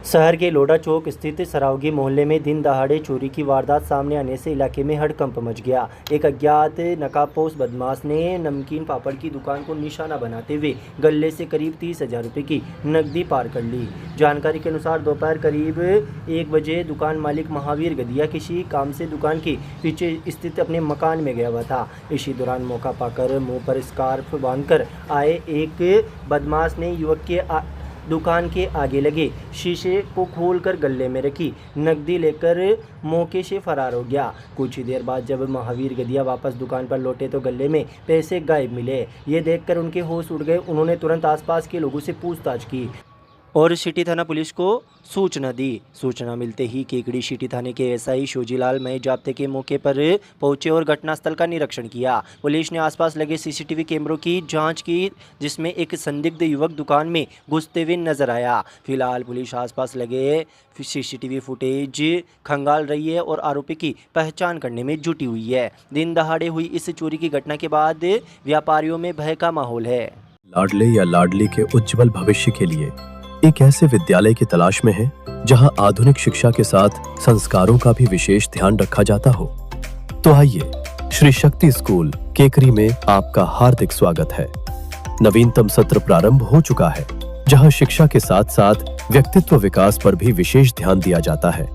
शहर के लोढ़ा चौक स्थित सरावगी मोहल्ले में दिन दहाड़े चोरी की वारदात सामने आने से इलाके में हड़कंप मच गया। एक अज्ञात नकाबपोश बदमाश ने नमकीन पापड़ की दुकान को निशाना बनाते हुए गले से करीब 30,000 रुपये की नकदी पार कर ली। जानकारी के अनुसार दोपहर करीब 1 बजे दुकान मालिक महावीर गदिया किसी काम से दुकान के पीछे स्थित अपने मकान में गया हुआ था। इसी दौरान मौका पाकर मुँह पर स्कार्फ बांधकर आए एक बदमाश ने युवक के दुकान के आगे लगे शीशे को खोलकर गले में रखी नकदी लेकर मौके से फरार हो गया। कुछ ही देर बाद जब महावीर गदिया वापस दुकान पर लौटे तो गले में पैसे गायब मिले। ये देखकर उनके होश उड़ गए। उन्होंने तुरंत आसपास के लोगों से पूछताछ की और सिटी थाना पुलिस को सूचना दी। सूचना मिलते ही केकड़ी सिटी थाने के एसआई शोजीलाल मई जाब्ते के मौके पर पहुंचे और घटनास्थल का निरीक्षण किया। पुलिस ने आसपास लगे सीसीटीवी कैमरों की जांच की, जिसमें एक संदिग्ध युवक दुकान में घुसते हुए नजर आया। फिलहाल पुलिस आसपास लगे सीसीटीवी फुटेज खंगाल रही है और आरोपी की पहचान करने में जुटी हुई है। दिन दहाड़े हुई इस चोरी की घटना के बाद व्यापारियों में भय का माहौल है। लाडले या लाडली के उज्जवल भविष्य के लिए एक ऐसे विद्यालय की तलाश में है जहां आधुनिक शिक्षा के साथ संस्कारों का भी विशेष ध्यान रखा जाता हो। तो आइए, श्री शक्ति स्कूल केकरी में आपका हार्दिक स्वागत है। नवीनतम सत्र प्रारंभ हो चुका है, जहां शिक्षा के साथ साथ व्यक्तित्व विकास पर भी विशेष ध्यान दिया जाता है।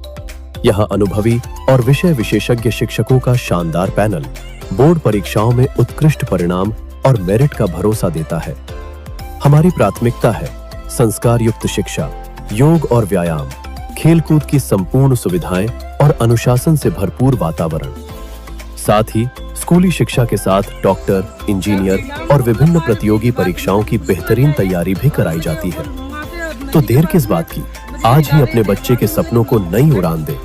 यहां अनुभवी और विषय विशेषज्ञ शिक्षकों का शानदार पैनल बोर्ड परीक्षाओं में उत्कृष्ट परिणाम और मेरिट का भरोसा देता है। हमारी प्राथमिकता है संस्कार युक्त शिक्षा, योग और व्यायाम, खेलकूद की संपूर्ण सुविधाएं और अनुशासन से भरपूर वातावरण। साथ ही स्कूली शिक्षा के साथ डॉक्टर, इंजीनियर और विभिन्न प्रतियोगी परीक्षाओं की बेहतरीन तैयारी भी कराई जाती है। तो देर किस बात की, आज ही अपने बच्चे के सपनों को नई उड़ान दें।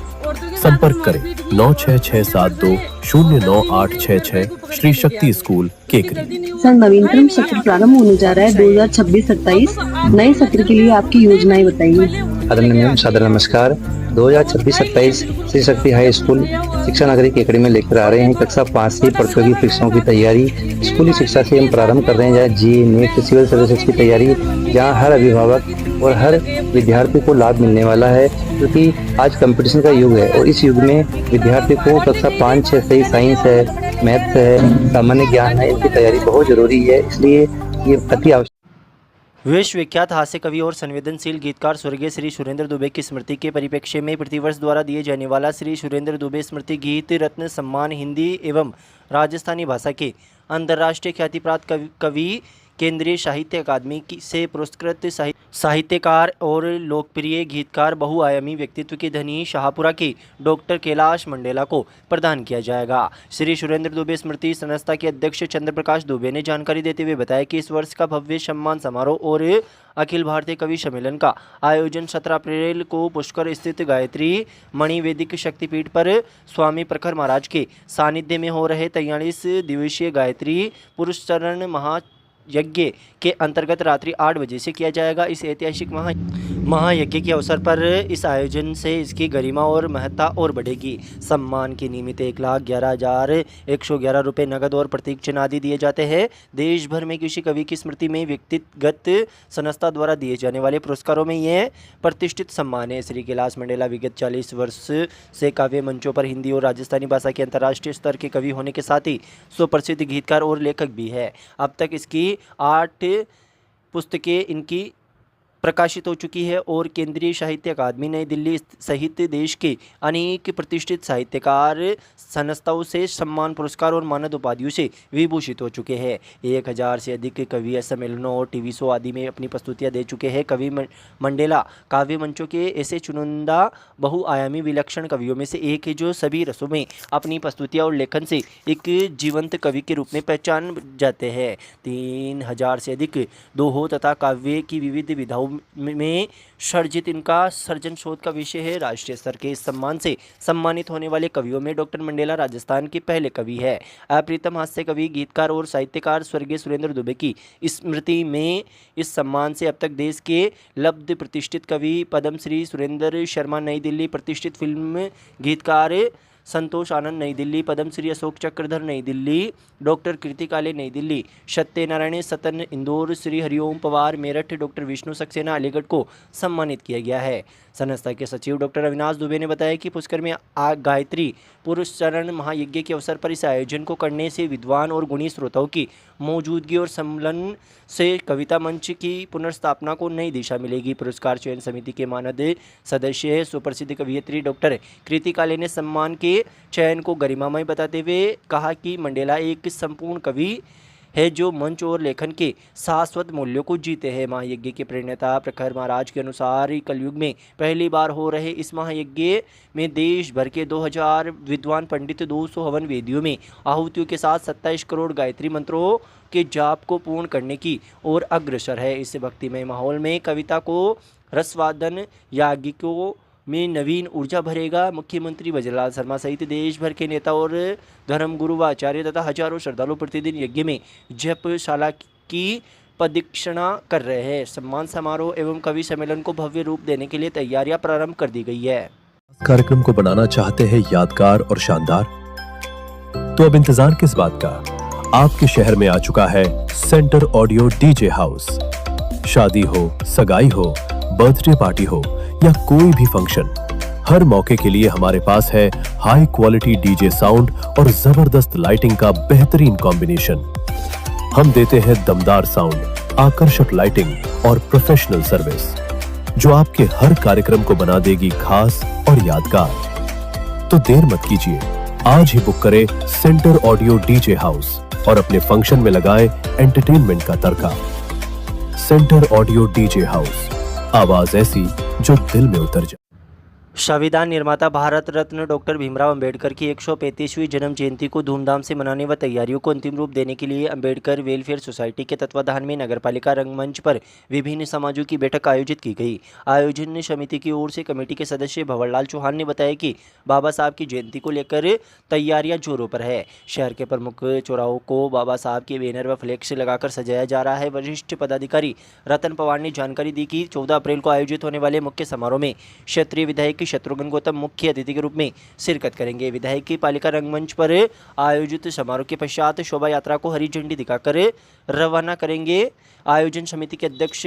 संपर्क करें 9667209866 श्री शक्ति स्कूल केकरी। सर, नवीनतम सत्र प्रारंभ होने जा रहा है 2026-27। नए सत्र के लिए आपकी योजनाएं बताइए। आदरणीय मैम, सादर नमस्कार। 2026-27 श्री शक्ति हाई स्कूल शिक्षा नगरी केकड़ी में लेकर आ रहे हैं कक्षा 5 से प्रतियोगी परीक्षाओं की तैयारी। स्कूली शिक्षा से हम प्रारंभ कर रहे हैं, जहाँ जी नीट सिविल सर्विसेज की तैयारी, जहाँ हर अभिभावक और हर विद्यार्थी को लाभ मिलने वाला है, क्योंकि आज कंपटीशन का युग है और इस युग में विद्यार्थी को कक्षा 5, 6 से ही साइंस है, मैथ्स है, सामान्य ज्ञान है, इनकी तैयारी बहुत जरूरी है। इसलिए ये अति आवश्यक। विश्वविख्यात हास्य कवि और संवेदनशील गीतकार स्वर्गीय श्री सुरेंद्र दुबे की स्मृति के परिप्रेक्ष्य में प्रतिवर्ष द्वारा दिए जाने वाला श्री सुरेंद्र दुबे स्मृति गीत रत्न सम्मान हिंदी एवं राजस्थानी भाषा के अंतर्राष्ट्रीय ख्याति प्राप्त कवि, केंद्रीय साहित्य अकादमी से पुरस्कृत साहित्यकार और लोकप्रिय गीतकार, बहुआयामी व्यक्तित्व के धनी शाहपुरा के डॉक्टर कैलाश मंडेला को प्रदान किया जाएगा। श्री सुरेंद्र दुबे स्मृति संस्था के अध्यक्ष चंद्र प्रकाश दुबे ने जानकारी देते हुए बताया कि इस वर्ष का भव्य सम्मान समारोह और अखिल भारतीय कवि सम्मेलन का आयोजन 17 अप्रैल को पुष्कर स्थित गायत्री मणि वैदिक शक्तिपीठ पर स्वामी प्रखर महाराज के सानिध्य में हो रहे 43 दिवसीय गायत्री पुरुष चरण महायज्ञ के अंतर्गत रात्रि 8 बजे से किया जाएगा। इस ऐतिहासिक महायज्ञ के अवसर पर इस आयोजन से इसकी गरिमा और महत्ता और बढ़ेगी। सम्मान के निमित्त 1,11,111 रुपये नगद और प्रतीक चिन्ह आदि दिए जाते हैं। देश भर में किसी कवि की स्मृति में व्यक्तिगत संस्था द्वारा दिए जाने वाले पुरस्कारों में यह प्रतिष्ठित सम्मान है। श्री कैलाश मंडेला विगत 40 वर्ष से काव्य मंचों पर हिंदी और राजस्थानी भाषा के अंतर्राष्ट्रीय स्तर के कवि होने के साथ ही सुप्रसिद्ध गीतकार और लेखक भी है। अब तक इसकी 8 पुस्तकें इनकी प्रकाशित हो चुकी है और केंद्रीय साहित्य अकादमी नई दिल्ली सहित देश के अनेक प्रतिष्ठित साहित्यकार संस्थाओं से सम्मान, पुरस्कार और मानद उपाधियों से विभूषित हो चुके हैं। 1000 से अधिक कवि सम्मेलनों और टीवी शो आदि में अपनी प्रस्तुतियां दे चुके हैं। कवि मंडेला काव्य मंचों के ऐसे चुनिंदा बहुआयामी विलक्षण कवियों में से एक है, जो सभी रसों में अपनी प्रस्तुतियां और लेखन से एक जीवंत कवि के रूप में पहचान जाते हैं। 3000 से अधिक दोहों तथा काव्य की विविध विधाओं में सर्जित इनका सर्जन शोध का विषय है। राष्ट्रीय स्तर के इस सम्मान से सम्मानित होने वाले कवियों में डॉक्टर मंडेला राजस्थान के पहले कवि है। अप्रीतम हास्य कवि, गीतकार और साहित्यकार स्वर्गीय सुरेंद्र दुबे की स्मृति में इस सम्मान से अब तक देश के लब्ध प्रतिष्ठित कवि पद्मश्री सुरेंद्र शर्मा, नई दिल्ली प्रतिष्ठित फिल्म गीतकार संतोष आनंद नई दिल्ली, पद्मश्री अशोक चक्रधर नई दिल्ली, डॉक्टर कृति काले नई दिल्ली, सत्यनारायण सतन इंदौर, श्री हरिओम पवार मेरठ, डॉक्टर विष्णु सक्सेना अलीगढ़ को सम्मानित किया गया है। संस्था के सचिव डॉक्टर अविनाश दुबे ने बताया कि पुष्कर में गायत्री पुरुष चरण महायज्ञ के अवसर पर इस आयोजन को करने से विद्वान और गुणी श्रोताओं की मौजूदगी और सम्मेलन से कविता मंच की पुनर्स्थापना को नई दिशा मिलेगी। पुरस्कार चयन समिति के मानद सदस्य सुप्रसिद्ध कवियत्री डॉक्टर कृति काले ने सम्मान के चयन को गरिमामय बताते हुए कहा कि मंडेला एक संपूर्ण कवि है जो मंच और लेखन के शाश्वत मूल्यों को जीते हैं। महायज्ञ के प्रणेता प्रखर महाराज के अनुसार कलयुग में पहली बार हो रहे इस महायज्ञ में देश भर के 2000 विद्वान पंडित 200 हवन वेदियों में आहुतियों के साथ 27 करोड़ गायत्री मंत्रों के जाप को पूर्ण करने की ओर अग्रसर है। इस भक्तिमय माहौल में कविता को रसवादन याज्ञिकों में नवीन ऊर्जा भरेगा। मुख्यमंत्री वज्रलाल शर्मा सहित देश भर के नेता और धर्मगुरु व आचार्य तथा हजारों श्रद्धालु प्रतिदिन यज्ञ में जपशाला की प्रदक्षिणा कर रहे हैं। सम्मान समारोह एवं कवि सम्मेलन को भव्य रूप देने के लिए तैयारियां प्रारंभ कर दी गई है। कार्यक्रम को बनाना चाहते हैं यादगार और शानदार, तो अब इंतजार किस बात का। आपके शहर में आ चुका है सेंटर ऑडियो डीजे हाउस। शादी हो, सगाई हो, बर्थडे पार्टी हो या कोई भी फंक्शन, हर मौके के लिए हमारे पास है हाई क्वालिटी डीजे साउंड और जबरदस्त लाइटिंग का बेहतरीन कॉम्बिनेशन। हम देते हैं दमदार साउंड, आकर्षक लाइटिंग और प्रोफेशनल सर्विस जो आपके हर कार्यक्रम को बना देगी खास और यादगार। तो देर मत कीजिए, आज ही बुक करें सेंटर ऑडियो डीजे हाउस और अपने फंक्शन में लगाएं एंटरटेनमेंट का तड़का। सेंटर ऑडियो डीजे हाउस, आवाज ऐसी जो दिल में उतर जाए। संविधान निर्माता भारत रत्न डॉक्टर भीमराव अंबेडकर की 135वीं जन्म जयंती को धूमधाम से मनाने व तैयारियों को अंतिम रूप देने के लिए अंबेडकर वेलफेयर सोसाइटी के तत्वाधान में नगरपालिका रंगमंच पर विभिन्न समाजों की बैठक आयोजित की गई। आयोजन समिति की ओर से कमेटी के सदस्य भंवरलाल चौहान ने बताया कि बाबा साहब की जयंती को लेकर तैयारियां जोरों पर है। शहर के प्रमुख चौराहों को बाबा साहब के बैनर व फ्लैक्स लगाकर सजाया जा रहा है। वरिष्ठ पदाधिकारी रतन पवार ने जानकारी दी कि 14 अप्रैल को आयोजित होने वाले मुख्य समारोह में क्षेत्रीय विधायक शत्रुघ्न गौतम मुख्य अतिथि के रूप में शिरकत करेंगे। विधायक की पालिका रंगमंच पर आयोजित समारोह के पश्चात शोभा यात्रा को हरी झंडी दिखाकर रवाना करेंगे। आयोजन समिति के अध्यक्ष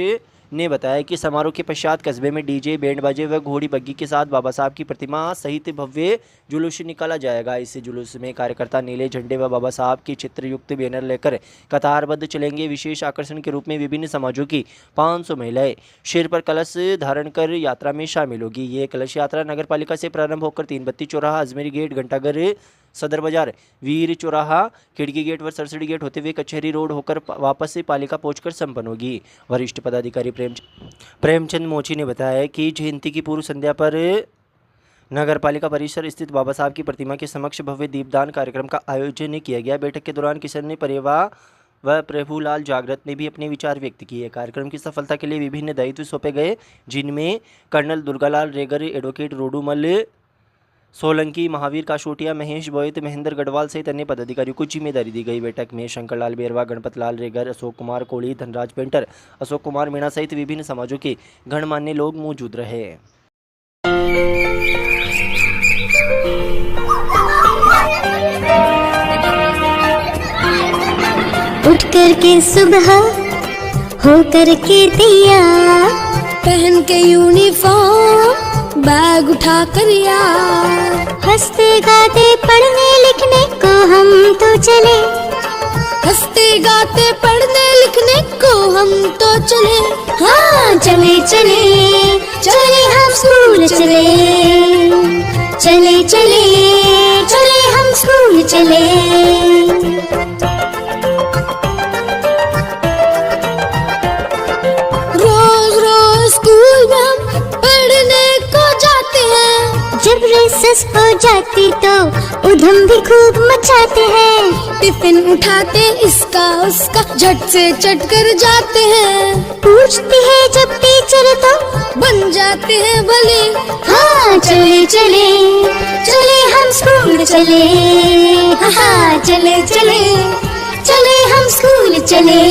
ने बताया कि समारोह के पश्चात कस्बे में डीजे, बैंड बाजे व घोड़ी बग्गी के साथ बाबा साहब की प्रतिमा सहित भव्य जुलूस निकाला जाएगा। इस जुलूस में कार्यकर्ता नीले झंडे व बाबा साहब की चित्रयुक्त बैनर लेकर कतारबद्ध चलेंगे। विशेष आकर्षण के रूप में विभिन्न समाजों की 500 महिलाएं सिर पर कलश धारण कर यात्रा में शामिल होगी। ये कलश यात्रा नगरपालिका से प्रारंभ होकर 3 बत्ती चौराहा, अजमेरी गेट, घंटाघर, सदर बाजार, वीर चौराहा, खिड़की गेट व सरसड़ी गेट होते हुए कचहरी रोड होकर वापस से पालिका पहुंचकर संपन्न होगी। वरिष्ठ पदाधिकारी प्रेमचंद मोची ने बताया कि जयंती की पूर्व संध्या पर नगरपालिका परिसर स्थित बाबा साहब की प्रतिमा के समक्ष भव्य दीपदान कार्यक्रम का आयोजन किया गया। बैठक के दौरान किशन परेवा व प्रभुलाल जागृत ने भी अपने विचार व्यक्त किए। कार्यक्रम की सफलता के लिए विभिन्न दायित्व सौंपे गए, जिनमें कर्नल दुर्गालाल रेगर, एडवोकेट रोडूमल सोलंकी, महावीर काशोटिया, महेश बोयत, महेंद्र गढ़वाल सहित अन्य पदाधिकारियों को जिम्मेदारी दी गई। बैठक में शंकरलाल बेरवा, गणपत लाल रेगर, अशोक कुमार कोली, धनराज पेंटर, अशोक कुमार मीणा सहित विभिन्न समाजों के गणमान्य लोग मौजूद रहे। उठ कर के सुबह हो कर के दिया, पहन के यूनिफॉर्म, बैग उठा कर यार, हंसते गाते पढ़ने लिखने को हम तो चले, हंसते गाते पढ़ने लिखने को हम तो चले। हाँ चले चले चले हम स्कूल चले, चले चले चले हम स्कूल चले। जब रेसेस हो जाती तो उधम भी खूब मचाते हैं, टिफिन उठाते इसका उसका झट से चट कर जाते हैं, पूछती है जब टीचर तो बन जाते हैं भले। हाँ चले चले चले हम स्कूल चले, हाँ चले चले चले हम स्कूल चले।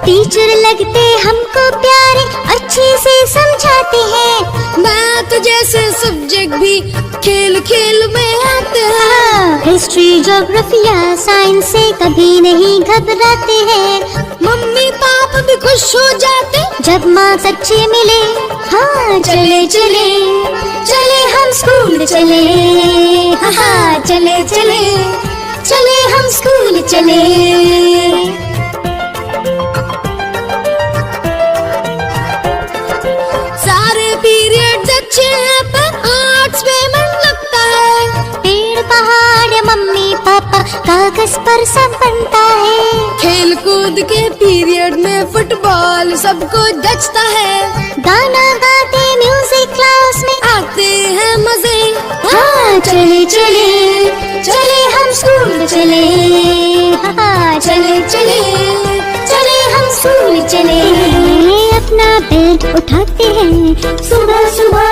टीचर लगते हमको प्यारे, अच्छे से समझाते हैं। मैथ जैसे सब्जेक्ट भी खेल खेल में आते हैं। हिस्ट्री ज्योग्राफी या साइंस से कभी नहीं घबराते हैं। मम्मी पापा भी खुश हो जाते जब मार्क्स अच्छे मिले। हाँ चले चले चले हम स्कूल चले, हाँ चले चले चले हम स्कूल चले। सारे पीरियड्स अच्छे हैं पर आर्ट्स में मन लगता है। पेड़ पहाड़ मम्मी पापा कागज पर सब बनता है। खेल कूद के पीरियड में फुटबॉल सबको जचता है। गाना गाते म्यूजिक क्लास में आते हैं मजे। हाँ चले चले चले हम स्कूल चले, हाँ चले चले चले हम स्कूल चले। अपना बैग उठाते हैं सुबह सुबह,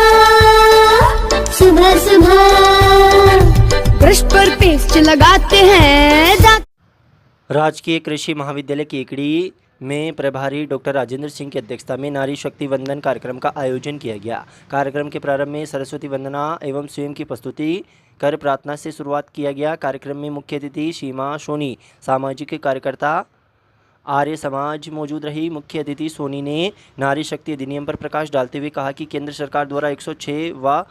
सुबह सुबह ब्रश पर पेस्ट लगाते हैं। राजकीय कृषि महाविद्यालय केकड़ी में प्रभारी डॉक्टर राजेंद्र सिंह की अध्यक्षता में नारी शक्ति वंदन कार्यक्रम का आयोजन किया गया। कार्यक्रम के प्रारंभ में सरस्वती वंदना एवं स्वयं की प्रस्तुति कर प्रार्थना से शुरुआत किया गया। कार्यक्रम में मुख्य अतिथि सीमा सोनी, सामाजिक कार्यकर्ता आर्य समाज मौजूद रही। मुख्य अतिथि सोनी ने नारी शक्ति अधिनियम पर प्रकाश डालते हुए कहा कि केंद्र सरकार द्वारा 106वां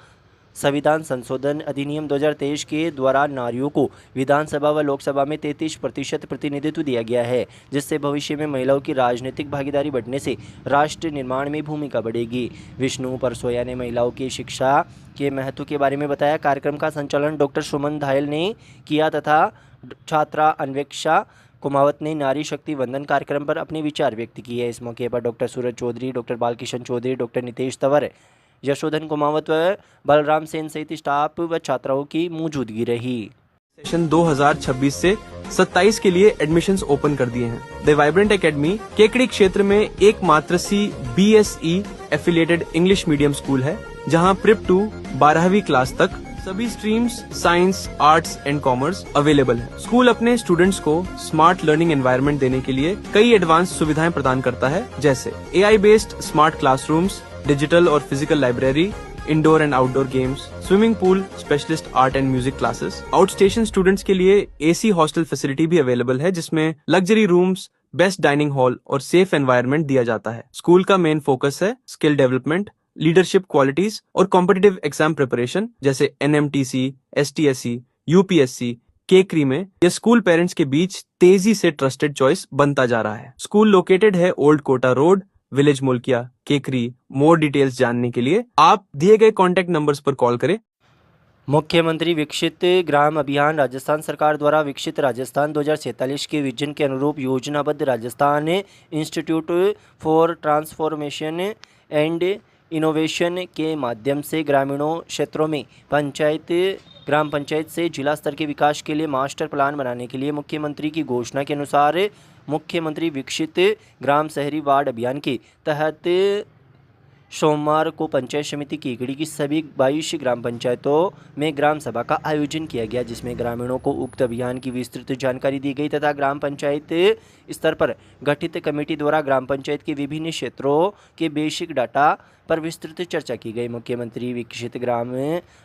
संविधान संशोधन अधिनियम 2023 के द्वारा नारियों को विधानसभा व लोकसभा में 33% प्रतिनिधित्व दिया गया है, जिससे भविष्य में महिलाओं की राजनीतिक भागीदारी बढ़ने से राष्ट्र निर्माण में भूमिका बढ़ेगी। विष्णु परसोया ने महिलाओं की शिक्षा के महत्व के बारे में बताया। कार्यक्रम का संचालन डॉक्टर सुमन धायल ने किया तथा छात्रा अन्वेक्षा कुमावत ने नारी शक्ति वंदन कार्यक्रम पर अपने विचार व्यक्त किए। इस मौके पर डॉक्टर सूरज चौधरी, डॉक्टर बालकिशन चौधरी, डॉक्टर नितेश तंवर, यशोधन कुमावत व बलराम सेन सहित स्टाफ व छात्राओं की मौजूदगी रही। सेशन 2026 से 27 के लिए एडमिशंस ओपन कर दिए हैं। द वाइब्रेंट एकेडमी केकड़ी क्षेत्र में एकमात्र BSE affiliated English medium school है, जहां प्रिप टू 12वीं क्लास तक सभी streams science, arts and commerce available है। स्कूल अपने स्टूडेंट्स को स्मार्ट लर्निंग एनवायरनमेंट देने के लिए कई एडवांस सुविधाएं प्रदान करता है, जैसे AI based smart classrooms, digital और physical library, indoor and outdoor games, swimming pool, specialist art and music classes. Outstation students के लिए AC हॉस्टल फैसिलिटी भी अवेलेबल है, जिसमें luxury rooms, best dining hall और सेफ एनवायरनमेंट दिया जाता है। स्कूल का मेन फोकस है स्किल डेवलपमेंट, लीडरशिप क्वालिटीज और कॉम्पिटिटिव एग्जाम प्रिपरेशन, जैसे NMTC, STSC, UPSC। केकरी में यह स्कूल पेरेंट्स के बीच तेजी से ट्रस्टेड चॉइस बनता जा रहा है। स्कूल लोकेटेड है old Kota road, village Mulkiya, Kekri. More details जानने के लिए आप दिए गए कॉन्टैक्ट नंबर्स पर कॉल करें। मुख्यमंत्री विकसित ग्राम अभियान राजस्थान सरकार द्वारा विकसित राजस्थान 2047 के विजन के अनुरूप योजनाबद्ध Rajasthan institute for transformation and innovation के माध्यम से ग्रामीणों क्षेत्रों में ग्राम पंचायत से जिला स्तर के विकास के लिए मास्टर प्लान बनाने के लिए मुख्यमंत्री की घोषणा के अनुसार मुख्यमंत्री विकसित ग्राम शहरी वार्ड अभियान के तहत सोमवार को पंचायत समिति केकड़ी की सभी 22 ग्राम पंचायतों में ग्राम सभा का आयोजन किया गया, जिसमें ग्रामीणों को उक्त अभियान की विस्तृत जानकारी दी गई तथा ग्राम पंचायत स्तर पर गठित कमेटी द्वारा ग्राम पंचायत के विभिन्न क्षेत्रों के बेसिक डाटा पर विस्तृत चर्चा की गई। मुख्यमंत्री विकसित ग्राम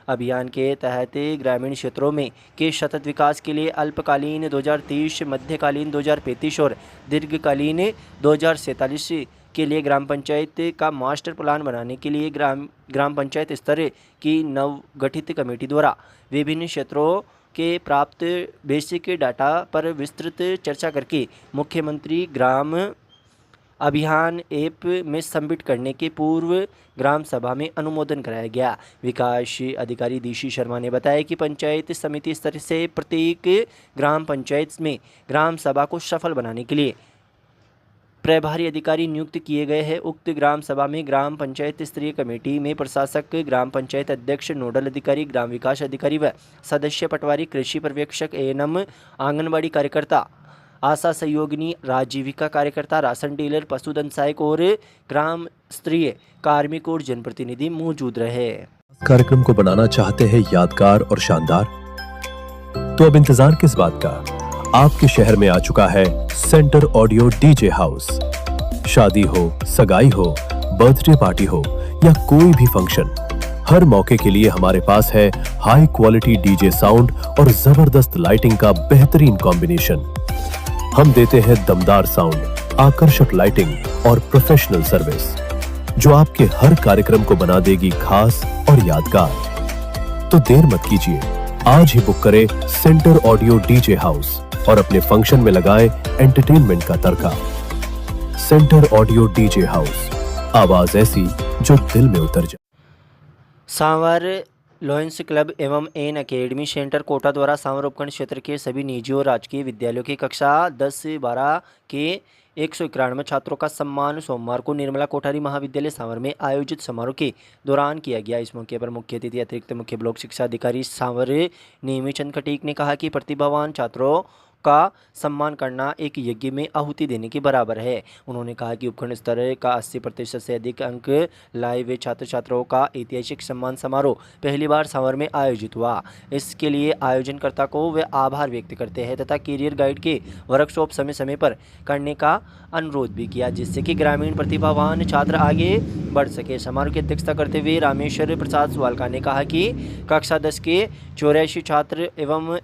अभियान के तहत ग्रामीण क्षेत्रों में के सतत विकास के लिए अल्पकालीन 2030, मध्यकालीन 2035 और दीर्घकालीन 2047 के लिए ग्राम पंचायत का मास्टर प्लान बनाने के लिए ग्राम पंचायत स्तर की नवगठित कमेटी द्वारा विभिन्न क्षेत्रों के प्राप्त बेसिक डाटा पर विस्तृत चर्चा करके मुख्यमंत्री ग्राम अभियान ऐप में सबमिट करने के पूर्व ग्राम सभा में अनुमोदन कराया गया। विकास अधिकारी DC शर्मा ने बताया कि पंचायत समिति स्तर से प्रत्येक ग्राम पंचायत में ग्राम सभा को सफल बनाने के लिए प्रभारी अधिकारी नियुक्त किए गए हैं। उक्त ग्राम सभा में ग्राम पंचायत स्तरीय कमेटी में प्रशासक, ग्राम पंचायत अध्यक्ष, नोडल अधिकारी, ग्राम विकास अधिकारी व सदस्य पटवारी, कृषि पर्यवेक्षक, ANM, आंगनबाड़ी कार्यकर्ता, आशा सहयोगिनी, राजीविका कार्यकर्ता, राशन डीलर, पशुधन सहायक और ग्राम स्तरीय कार्मिक और जनप्रतिनिधि मौजूद रहे। कार्यक्रम को बनाना चाहते हैं यादगार और शानदार? तो अब इंतजार किस बात का? आपके शहर में आ चुका है सेंटर ऑडियो DJ हाउस। शादी हो, सगाई हो, बर्थडे पार्टी हो या कोई भी फंक्शन, हर मौके के लिए हमारे पास है हाई क्वालिटी डीजे साउंड और जबरदस्त लाइटिंग का बेहतरीन कॉम्बिनेशन। हम देते हैं दमदार साउंड, आकर्षक लाइटिंग और प्रोफेशनल सर्विस जो आपके हर कार्यक्रम को बना देगी खास और यादगार। तो देर मत कीजिए, आज ही बुक करें सेंटर ऑडियो डीजे हाउस और अपने फंक्शन में लगाएं एंटरटेनमेंट का तड़का। सेंटर ऑडियो डीजे हाउस, आवाज ऐसी जो दिल में उतर जाए। सांवर लॉयंस क्लब एवं एन एकेडमी सेंटर कोटा द्वारा सांवर उपखंड क्षेत्र के सभी निजी और राजकीय विद्यालयों की कक्षा 10-12 के 191 छात्रों का सम्मान सोमवार को निर्मला कोठारी महाविद्यालय सांवर में आयोजित समारोह के दौरान किया गया। इस मौके पर मुख्य अतिथि अतिरिक्त मुख्य ब्लॉक शिक्षा अधिकारी सांवर नेमीचंद खटीक ने कहा कि प्रतिभावान छात्रों का सम्मान करना एक यज्ञ में आहुति देने के बराबर है। उन्होंने कहा कि उपखंड स्तर का 80% से अधिक अंक लाए हुए छात्र छात्राओं का ऐतिहासिक सम्मान समारोह पहली बार सांवर में आयोजित हुआ। इसके लिए आयोजनकर्ता को वे आभार व्यक्त करते हैं तथा कैरियर गाइड के वर्कशॉप समय समय पर करने का अनुरोध भी किया, जिससे कि ग्रामीण प्रतिभावान छात्र आगे बढ़ सके। समारोह की अध्यक्षता करते हुए रामेश्वर प्रसाद सुवालका ने कहा कि कक्षा 10 के 84 छात्र एवं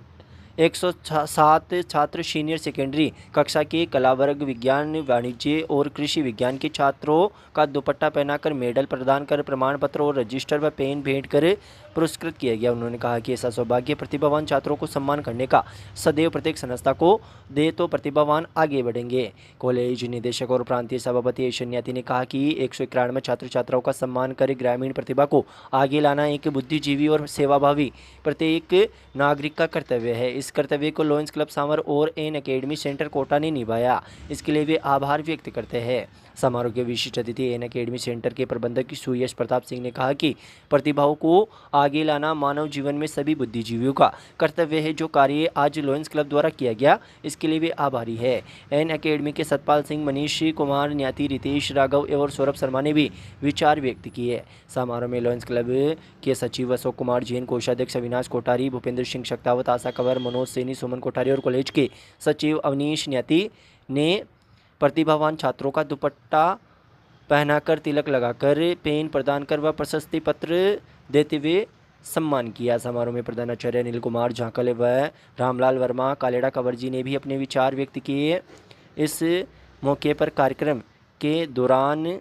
107 छात्र सीनियर सेकेंडरी कक्षा के कला वर्ग, विज्ञान, वाणिज्य और कृषि विज्ञान के छात्रों का दुपट्टा पहनाकर मेडल प्रदान कर प्रमाण पत्र और रजिस्टर व पेन भेंट कर पुरस्कृत किया गया। उन्होंने कहा कि ऐसा सौभाग्य प्रतिभावान छात्रों को सम्मान करने का सदैव प्रत्येक संस्था को दे तो प्रतिभावान आगे बढ़ेंगे। कॉलेज निदेशक और प्रांतीय सभापति ऐश्वर्याती ने कहा कि 191 छात्र छात्राओं का सम्मान कर ग्रामीण प्रतिभा को आगे लाना एक बुद्धिजीवी और सेवाभावी प्रत्येक नागरिक का कर्तव्य है। इस कर्तव्य को लॉयंस क्लब सांवर और एन एकेडमी सेंटर कोटा ने निभाया, इसके लिए वे आभार व्यक्त करते हैं। समारोह के विशिष्ट अतिथि एन एकेडमी सेंटर के प्रबंधक सुयश प्रताप सिंह ने कहा कि प्रतिभाओं को आगे लाना मानव जीवन में सभी बुद्धिजीवियों का कर्तव्य है। जो कार्य आज लॉयंस क्लब द्वारा किया गया, इसके लिए वे आभारी है। एन एकेडमी के सतपाल सिंह, मनीष कुमार न्याती, रितेश राघव और सौरभ शर्मा ने भी विचार व्यक्त किए। समारोह में लॉयंस क्लब के सचिव अशोक कुमार जैन, कोषाध्यक्ष अविनाश कोठारी, भूपेंद्र सिंह शक्तावत, आशा कंवर, मनोज सैनी, सुमन कोठारी और कॉलेज के सचिव अवनीश न्याती ने प्रतिभावान छात्रों का दुपट्टा पहनाकर, तिलक लगाकर, पेन प्रदान कर व प्रशस्ति पत्र देते हुए सम्मान किया। समारोह में प्रधानाचार्य अनिल कुमार झांकल व रामलाल वर्मा, कालेड़ा कंवर जी ने भी अपने विचार व्यक्त किए। इस मौके पर कार्यक्रम के दौरान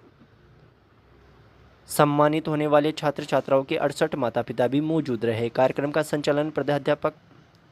सम्मानित होने वाले छात्र छात्राओं के 68 माता पिता भी मौजूद रहे। कार्यक्रम का संचालन प्रधानाध्यापक